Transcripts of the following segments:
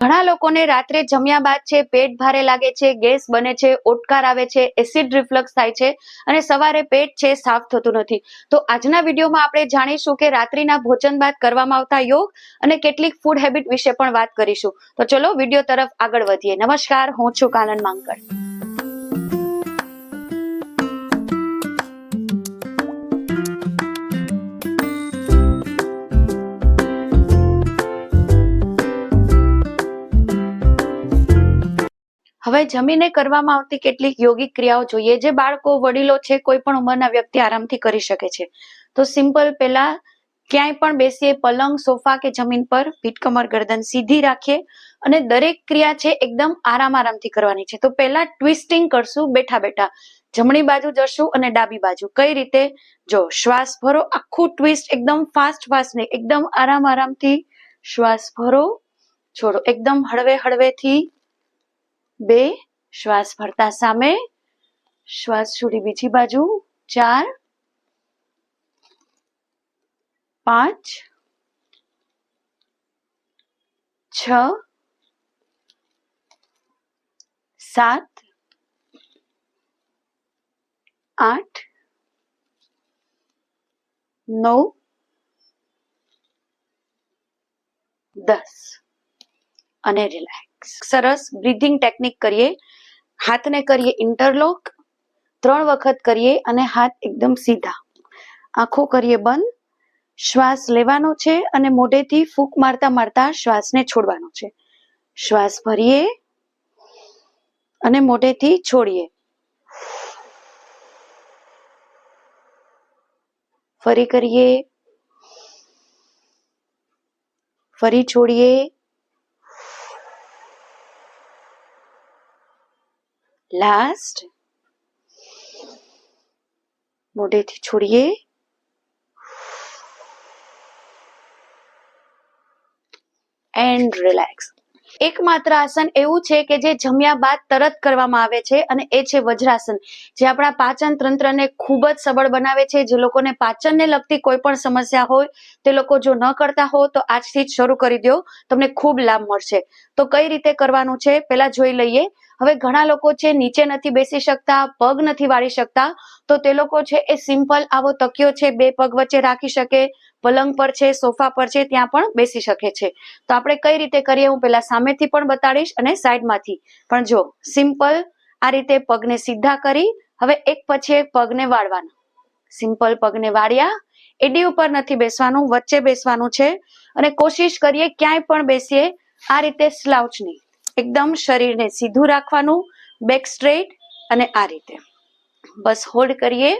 ઘણા લોકોને રાત્રે જમ્યા બાદ છે પેટ ભારે લાગે છે, ગેસ બને છે, ઓટકાર આવે છે, એસિડ રિફ્લક્સ થાય છે અને સવારે પેટ છે સાફ થતું નથી. તો આજના વિડીયોમાં આપણે જાણીશું કે રાત્રિના ભોજન બાદ કરવામાં આવતા યોગ અને કેટલીક ફૂડ હેબિટ વિશે પણ વાત કરીશું. તો ચલો વિડીયો તરફ આગળ વધીએ. નમસ્કાર, હું છું કાનન માંકડ. હવે જમીને કરવામાં આવતી કેટલીક યોગિક ક્રિયાઓ જોઈએ જે બાળકો, વડીલો છે, કોઈ પણ ઉંમરના વ્યક્તિ આરામથી કરી શકે છે. તો સિમ્પલ પહેલા ક્યાંય પણ બેસીએ, પલંગ, સોફા કે જમીન પર પીઠ, કમર, ગરદન સીધી રાખીએ અને દરેક ક્રિયા છે એકદમ આરામથી કરવાની છે. તો પહેલા ટ્વિસ્ટિંગ કરશું બેઠા બેઠા. જમણી બાજુ જશું અને ડાબી બાજુ. કઈ રીતે? જો શ્વાસ ભરો, આખું ટ્વિસ્ટ એકદમ ફાસ્ટ નહીં, એકદમ આરામથી શ્વાસ ભરો, છોડો, એકદમ હળવેથી. 2 શ્વાસ ભરતા સામે, શ્વાસ છોડી બીજી બાજુ. 4 5 6 7 8 9 10 અને રિલેક્સ. સરસ બ્રીથિંગ ટેકનિક કરીએ. હાથને કરીએ ઇન્ટરલોક, 3 વખત કરીએ અને હાથ એકદમ સીધા. આંખો કરીએ બંધ. શ્વાસ લેવાનો છે અને મોઢેથી ફૂંક મારતા શ્વાસને છોડવાનો છે. શ્વાસ ભરીએ અને મોઢેથી છોડીએ. ફરી કરીએ, ફરી છોડીએ. લાસ્ટ, મોઢેથી છોડીએ. And relax. એકમાત્ર આસન એવું છે કે જે જમ્યા બાદ તરત કરવામાં આવે છે અને એ છે વજ્રાસન, જે આપણા પાચન તંત્રને ખૂબ જ સબળ બનાવે છે. જે લોકોને પાચનને લગતી કોઈ પણ સમસ્યા હોય તે લોકો જો ન કરતા હો તો આજથી જ શરૂ કરી દો, તમને ખૂબ લાભ મળશે. તો કઈ રીતે કરવાનું છે પહેલા જોઈ લઈએ. હવે ઘણા લોકો છે નીચે નથી બેસી શકતા, પગ નથી વાળી શકતા, તો તે લોકો છે એ સિમ્પલ આવો તકિયો છે 2 પગ વચ્ચે રાખી શકે, પલંગ પર છે, સોફા પર છે, ત્યાં પણ બેસી શકે છે. તો આપણે કઈ રીતે કરીએ હું પહેલા સામેથી પણ બતાડીશ અને સાઈડમાંથી પણ. જો સિમ્પલ આ રીતે પગને સીધા કરી હવે એક પછી એક પગને વાળવાના. સિમ્પલ પગને વાળ્યા, એડી ઉપર નથી બેસવાનું, વચ્ચે બેસવાનું છે અને કોશિશ કરીએ ક્યાંય પણ બેસીએ આ રીતે સ્લાઉચ નહીં, એકદમ શરીરને સીધું રાખવાનું, બેક સ્ટ્રેટ અને આ રીતે. બસ હોલ્ડ કરીએ.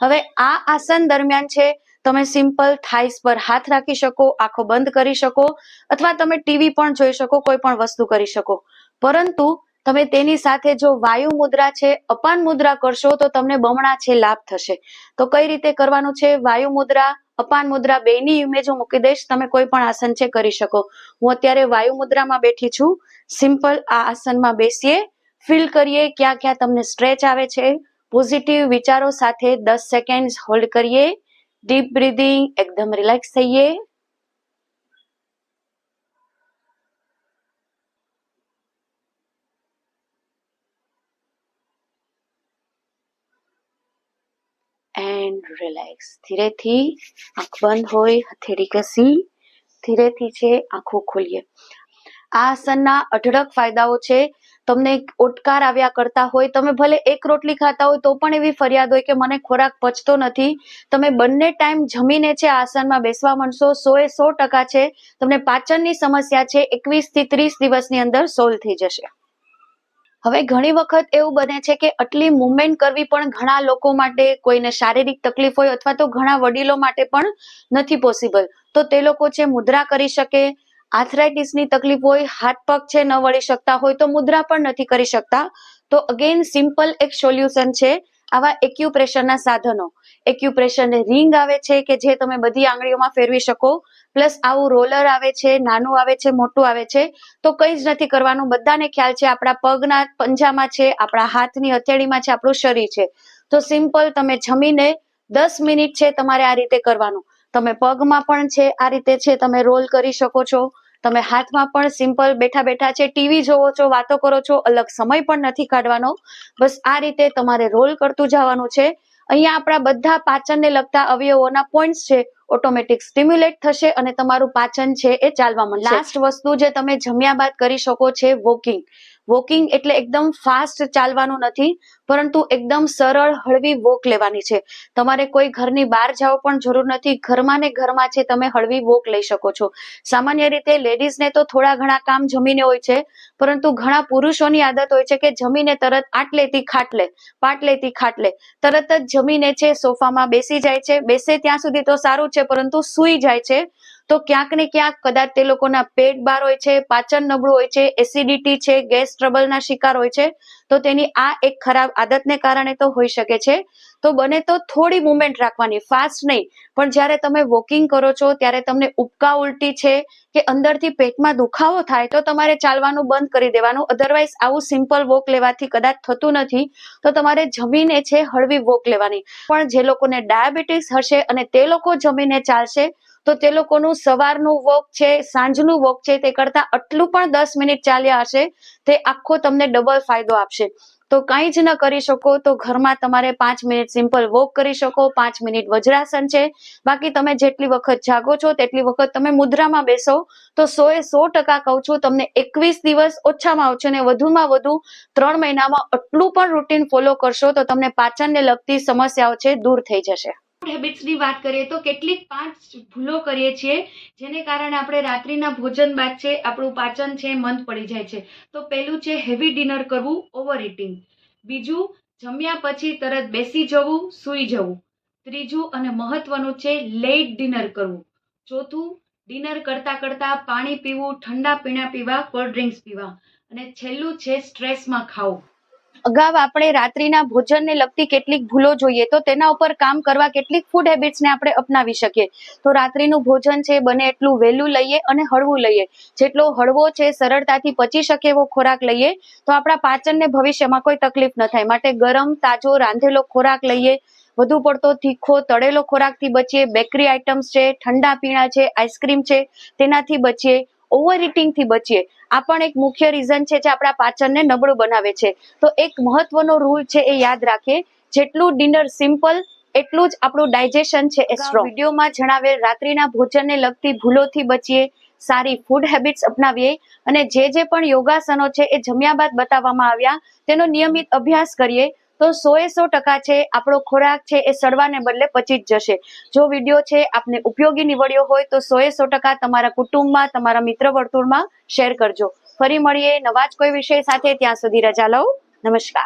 હવે આ આસન દરમિયાન છે તમે સિમ્પલ થાઈસ પર હાથ રાખી શકો, આંખો બંધ કરી શકો અથવા તમે ટીવી પણ જોઈ શકો, કોઈ પણ વસ્તુ કરી શકો. પરંતુ તમે તેની સાથે જો વાયુ મુદ્રા છે, અપાન મુદ્રા કરશો તો તમને બમણા છે લાભ થશે. તો કઈ રીતે કરવાનું છે? વાયુ મુદ્રા, અપાન મુદ્રા બેની ઇમેજ હું મૂકી દઈશ, તમે કોઈ પણ આસન છે કરી શકો. હું અત્યારે વાયુ મુદ્રામાં બેઠી છું. સિમ્પલ આ આસનમાં બેસીએ, ફીલ કરીએ ક્યાં ક્યાં તમને સ્ટ્રેચ આવે છે. પોઝિટિવ વિચારો સાથે 10 સેકન્ડ હોલ્ડ કરીએ. ડીપ બ્રીધિંગ, એકદમ રિલેક્સ થઈએ. And relax. ધીરેથી આંખ બંધ હોય, હથેળી ઘસી ધીરેથી છે આંખો ખોલીએ. આ આસનના અઢળક ફાયદાઓ છે. તમને ઓટકાર આવ્યા કરતા હોય, તમે ભલે 1 રોટલી ખાતા હોય તો પણ એવી ફરિયાદ હોય કે મને ખોરાક પચતો નથી, તમે બંને ટાઈમ જમીને છે આસનમાં બેસવા માંડશો, 100% છે તમને પાચનની સમસ્યા છે 21 થી 30 દિવસની અંદર સોલ્વ થઈ જશે. હવે ઘણી વખત એવું બને છે કે આટલી મૂવમેન્ટ કરવી પણ ઘણા લોકો માટે, કોઈને શારીરિક તકલીફ હોય અથવા તો ઘણા વડીલો માટે પણ નથી પોસિબલ. તો તે લોકો છે મુદ્રા કરી શકે. આર્થરાઇટિસની તકલીફ હોય, હાથ પગ છે ન વળી શકતા હોય તો મુદ્રા પણ નથી કરી શકતા. તો અગેન સિમ્પલ એક સોલ્યુશન છે આવા એક્યુપ્રેશરના સાધનો. એક્યુપ્રેશરની રિંગ આવે છે કે જે તમે બધી આંગળીઓમાં ફેરવી શકો, પ્લસ આવું રોલર આવે છે, નાનું આવે છે, મોટું આવે છે. તો કંઈ જ નથી કરવાનું, બધાને ખ્યાલ છે આપણા પગના પંજામાં છે, આપણા હાથની હથેળીમાં છે આપણું શરીર છે. તો સિમ્પલ તમે જમીને 10 મિનિટ છે તમારે આ રીતે કરવાનું. તમે પગમાં પણ છે આ રીતે છે તમે રોલ કરી શકો છો, તમે હાથમાં પણ સિમ્પલ બેઠા બેઠા છે ટીવી જોવો છો, વાતો કરો છો, અલગ સમય પણ નથી કાઢવાનો. બસ આ રીતે તમારે રોલ કરતું જવાનું છે. અહીંયા આપણા બધા પાચનને લગતા અવયવોના પોઈન્ટ્સ છે ઓટોમેટિક સ્ટિમ્યુલેટ થશે અને તમારું પાચન છે એ ચાલવા માંડશે. લાસ્ટ વસ્તુ જે તમે જમ્યા બાદ કરી શકો છે વોકિંગ. વોકિંગ એટલે એકદમ ફાસ્ટ ચાલવાનું નથી, પરંતુ એકદમ સરળ હળવી વોક લેવાની છે. તમારે કોઈ ઘરની બહાર જવા પણ જરૂર નથી, ઘરમાં ને ઘરમાં છે તમે હળવી વોક લઈ શકો છો. સામાન્ય રીતે લેડીઝને તો થોડા ઘણા કામ જમીને હોય છે, પરંતુ ઘણા પુરુષોની આદત હોય છે કે જમીને તરત આટલેથી ખાટલે, પાટલેથી ખાટલે, તરત જ જમીને છે સોફામાં બેસી જાય છે. બેસે ત્યાં સુધી તો સારું છે, પરંતુ સૂઈ જાય છે તો ક્યાંક ને ક્યાંક કદાચ તે લોકોના પેટ બહાર હોય છે, પાચન નબળું હોય છે, એસિડિટી છે, ગેસ ટ્રબલના શિકાર હોય છે. તો તેની આ એક ખરાબ આદતને કારણે તો હોઈ શકે છે. તો બને તો થોડી મુવમેન્ટ રાખવાની, ફાસ્ટ નહીં. પણ જ્યારે તમે વોકિંગ કરો છો ત્યારે તમને ઉબકા ઉલટી છે કે અંદરથી પેટમાં દુખાવો થાય તો તમારે ચાલવાનું બંધ કરી દેવાનું. અધરવાઇઝ આવું સિમ્પલ વોક લેવાથી કદાચ થતું નથી, તો તમારે જમીને છે હળવી વોક લેવાની. પણ જે લોકોને ડાયાબિટીસ હશે અને તે લોકો જમીને ચાલશે તો તે લોકોનું સવારનું વોક છે, સાંજનું વોક છે, તે કરતા આટલું પણ 10 મિનિટ ચાલ્યા હશે તે આખો તમને ડબલ ફાયદો આપશે. તો કંઈ જ ન કરી શકો તો ઘરમાં તમારે 5 મિનિટ સિમ્પલ વોક કરી શકો, 5 મિનિટ વજ્રાસન છે. બાકી તમે જેટલી વખત જાગો છો તેટલી વખત તમે મુદ્રામાં બેસો. તો 100% કહું છું તમને 21 દિવસ ઓછામાં ઓછું ને વધુમાં વધુ 3 મહિનામાં આટલું પણ રૂટીન ફોલો કરશો તો તમને પાચનને લગતી સમસ્યાઓ છે દૂર થઈ જશે. હેબિટ્સની વાત કરીએ તો કેટલીક 5 ભૂલો કરીએ છીએ જેને કારણે આપણે રાત્રિના ભોજન બાદ છે આપણું પાચન છે મંદ પડી જાય છે. તો પહેલું છે હેવી ડિનર કરવું, ઓવર ઇટિંગ. બીજું, જમ્યા પછી તરત બેસી જવું, સૂઈ જવું. ત્રીજું અને મહત્વનું છે લેટ ડિનર કરવું. ચોથું, ડિનર કરતા કરતા પાણી પીવું, ઠંડા પીણા પીવા, કોલ્ડ ડ્રિંક્સ પીવા. અને છેલ્લું છે સ્ટ્રેસમાં ખાવું. અગાઉ આપણે રાત્રિના ભોજનને લગતી કેટલીક ભૂલો જોઈએ તો તેના ઉપર કામ કરવા કેટલીક ફૂડ હેબિટ્સને આપણે અપનાવી શકીએ. તો રાત્રિનું ભોજન છે બને એટલું વહેલું લઈએ અને હળવું લઈએ. જેટલો હળવો છે સરળતાથી પચી શકે એવો ખોરાક લઈએ તો આપણા પાચનને ભવિષ્યમાં કોઈ તકલીફ ન થાય. માટે ગરમ તાજો રાંધેલો ખોરાક લઈએ. વધુ પડતો તીખો તળેલો ખોરાકથી બચીએ. બેકરી આઇટમ્સ છે, ઠંડા પીણા છે, આઈસ્ક્રીમ છે, તેનાથી બચીએ. ઓવર ઇટિંગથી બચીએ. આ પણ એક મુખ્ય રીઝન છે જે આપણા પાચનને નબળું બનાવે છે. તો એક મહત્વનો રૂલ છે એ યાદ રાખીએ, જેટલું ડિનર સિમ્પલ એટલું જ આપણું ડાયજેશન છે એ સ્ટ્રોંગ. વિડીયોમાં જણાવેલ રાત્રિના ભોજનને લગતી ભૂલોથી બચીએ, સારી ફૂડ હેબિટ્સ અપનાવીએ અને જે પણ યોગાસનો છે એ જમ્યા બાદ બતાવવામાં આવ્યા તેનો નિયમિત અભ્યાસ કરીએ તો 100% છે આપણો ખોરાક છે એ સડવાને બદલે પચી જ જશે. જો વિડીયો છે આપને ઉપયોગી નીવડ્યો હોય તો 100% તમારા કુટુંબમાં, તમારા મિત્ર વર્તુળમાં શેર કરજો. ફરી મળીએ નવા જ કોઈ વિષય સાથે. ત્યાં સુધી રજા લઉં. નમસ્કાર.